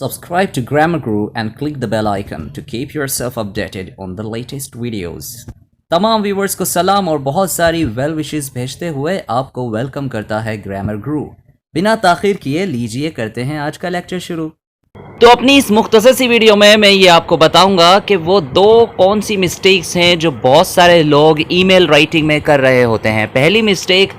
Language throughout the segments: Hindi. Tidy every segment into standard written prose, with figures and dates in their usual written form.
Subscribe to Grammar Guru and click the bell icon to keep yourself updated on the latest videos. तमाम व्यूवर्स को सलाम और बहुत सारी वेल विशेस भेजते हुए आपको वेलकम करता है ग्रामर गुरु। बिना ताखीर किए लीजिए करते हैं आज का लेक्चर शुरू। तो अपनी इस मुख्तसर सी वीडियो में मैं ये आपको बताऊंगा कि वो दो कौन सी मिस्टेक्स हैं जो बहुत सारे लोग ईमेल राइटिंग में कर रहे होते हैं। पहली मिस्टेक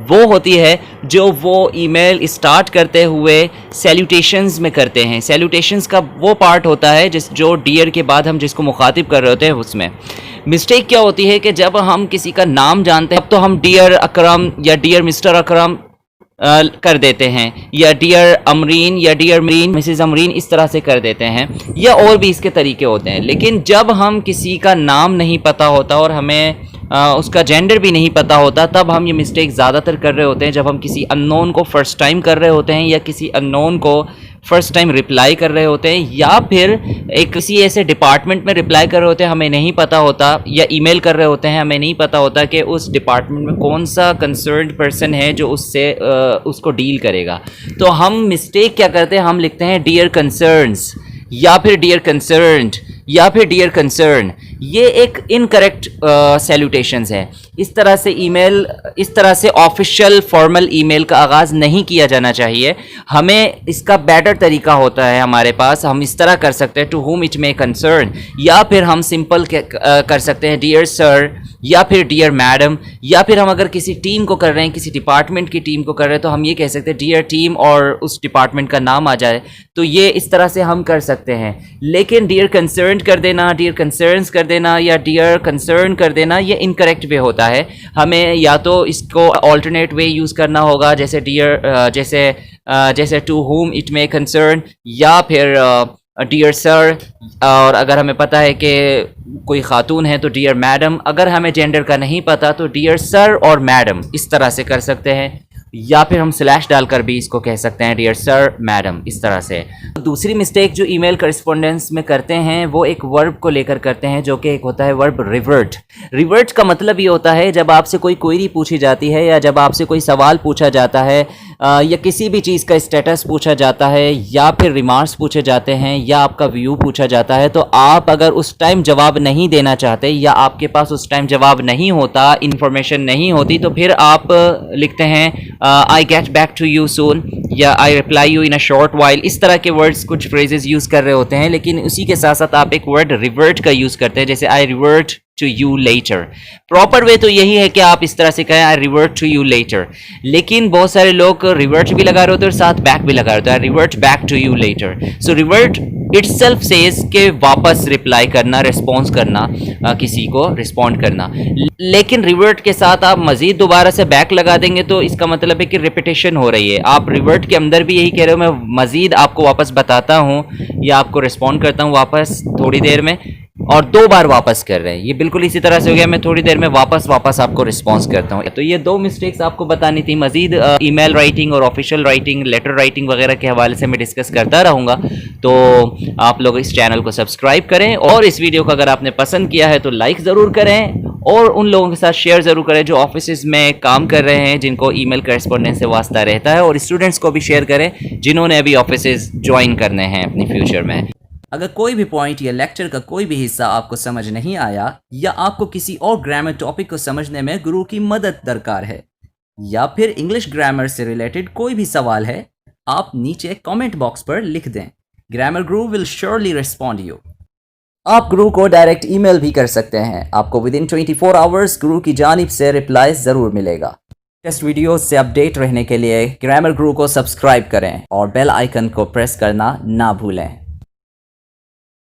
वो होती है जो वो ईमेल स्टार्ट करते हुए सैल्यूटेशंस में करते हैं। सैल्यूटेशंस का वो पार्ट होता है जो डियर के बाद हम जिसको मुखातिब कर रहे होते हैं उसमें मिस्टेक क्या होती है कि जब हम किसी का नाम जानते हैं तो हम डियर अकरम या डियर मिस्टर अकरम कर देते हैं, या डियर अमरीन या डियर मरीन मिसेस अमरीन इस तरह से कर देते हैं, या और भी इसके तरीके होते हैं। लेकिन जब हम किसी का नाम नहीं पता होता और हमें उसका जेंडर भी नहीं पता होता तब हम ये मिस्टेक ज़्यादातर कर रहे होते हैं। जब हम किसी अननोन को फ़र्स्ट टाइम कर रहे होते हैं या किसी अननोन को फ़र्स्ट टाइम रिप्लाई कर रहे होते हैं या फिर एक किसी ऐसे डिपार्टमेंट में रिप्लाई कर रहे होते हैं, हमें नहीं पता होता, या ईमेल कर रहे होते हैं, हमें नहीं पता होता कि उस डिपार्टमेंट में कौन सा कंसर्न्ड पर्सन है जो उससे उसको डील करेगा। तो हम मिस्टेक क्या करते हैं, हम लिखते हैं डियर कंसर्न्स या फिर डियर कंसर्न्ड या फिर डियर कंसर्न। ये एक इनकरेक्ट सैल्यूटेशंस है। इस तरह से ईमेल, इस तरह से ऑफिशियल फॉर्मल ईमेल का आगाज़ नहीं किया जाना चाहिए। हमें इसका बेटर तरीका होता है हमारे पास। हम इस तरह कर सकते हैं to whom it may concern, या फिर हम सिंपल कर सकते हैं डियर सर या फिर डियर मैडम, या फिर हम अगर किसी टीम को कर रहे हैं, किसी डिपार्टमेंट की टीम को कर रहे हैं तो हम ये कह सकते हैं डियर टीम और उस डिपार्टमेंट का नाम आ जाए। तो ये इस तरह से हम कर सकते हैं। लेकिन डियर कंसर्न कर देना, डियर कंसर्न्स कर देना या डियर कंसर्न कर देना, ये इनकरेक्ट वे होता है। हमें या तो इसको अल्टरनेट वे यूज़ करना होगा, जैसे डियर जैसे to whom it may concern, या फिर डियर सर, और अगर हमें पता है कि कोई खातून है तो डियर मैडम। अगर हमें जेंडर का नहीं पता तो डियर सर और मैडम इस तरह से कर सकते हैं, या फिर हम स्लैश डालकर भी इसको कह सकते हैं डियर सर मैडम इस तरह से। दूसरी मिस्टेक जो ईमेल करस्पॉन्डेंस में करते हैं वो एक वर्ब को लेकर करते हैं, जो कि एक होता है वर्ब रिवर्ट। रिवर्ट का मतलब ये होता है जब आपसे कोई क्वेरी पूछी जाती है या जब आपसे कोई सवाल पूछा जाता है या किसी भी चीज़ का स्टेटस पूछा जाता है या फिर रिमार्क्स पूछे जाते हैं या आपका व्यू पूछा जाता है, तो आप अगर उस टाइम जवाब नहीं देना चाहते या आपके पास उस टाइम जवाब नहीं होता, इन्फॉर्मेशन नहीं होती, तो फिर आप लिखते हैं I get back to you soon या I reply you in a short while. इस तरह के वर्ड्स कुछ फ्रेजेस यूज़ कर रहे होते हैं, लेकिन उसी के साथ साथ आप एक वर्ड रिवर्ट का यूज़ करते हैं, जैसे I revert to you letter. Proper way तो यही है कि आप इस तरह से कहें I revert to you letter, लेकिन बहुत सारे लोग रिवर्ट भी लगा रहे होते हैं और साथ बैक भी लगा रहे होते हैं, revert back to you letter. So revert itself says के वापस रिप्लाई करना, रिस्पॉन्स करना, किसी को रिस्पॉन्ड करना। लेकिन रिवर्ट के साथ आप मजीद दोबारा से बैक लगा देंगे तो इसका मतलब है कि रिपीटेशन हो रही है। आप रिवर्ट के अंदर भी यही कह रहे हो, मैं मजीद आपको वापस बताता हूँ या आपको रिस्पॉन्ड करता हूँ वापस थोड़ी देर में, और दो बार वापस कर रहे हैं। ये बिल्कुल इसी तरह से हो गया, मैं थोड़ी देर में वापस आपको रिस्पॉन्स करता हूँ। तो ये दो मिस्टेक्स आपको बतानी थी। मजीद ईमेल राइटिंग और ऑफिशियल राइटिंग, लेटर राइटिंग वगैरह के हवाले से मैं डिस्कस करता रहूँगा। तो आप लोग इस चैनल को सब्सक्राइब करें और इस वीडियो को अगर आपने पसंद किया है तो लाइक ज़रूर करें और उन लोगों के साथ शेयर ज़रूर करें जो ऑफिस में काम कर रहे हैं, जिनको ईमेल करस्पॉन्डेंस से वास्ता रहता है, और स्टूडेंट्स को भी शेयर करें जिन्होंने अभी ऑफिस ज्वाइन करने हैं अपनी फ्यूचर में। अगर कोई भी पॉइंट या लेक्चर का कोई भी हिस्सा आपको समझ नहीं आया या आपको किसी और ग्रामर टॉपिक को समझने में गुरु की मदद दरकार है या फिर इंग्लिश ग्रामर से रिलेटेड कोई भी सवाल है, आप नीचे कमेंट बॉक्स पर लिख दें। Grammar Guru will surely respond you. आप गुरु को डायरेक्ट ईमेल भी कर सकते हैं। आपको विद इन 24 आवर्स गुरु की जानिब से रिप्लाई ज़रूर मिलेगा। टेस्ट वीडियो से अपडेट रहने के लिए ग्रामर गुरु को सब्सक्राइब करें और बेल आइकन को प्रेस करना ना भूलें।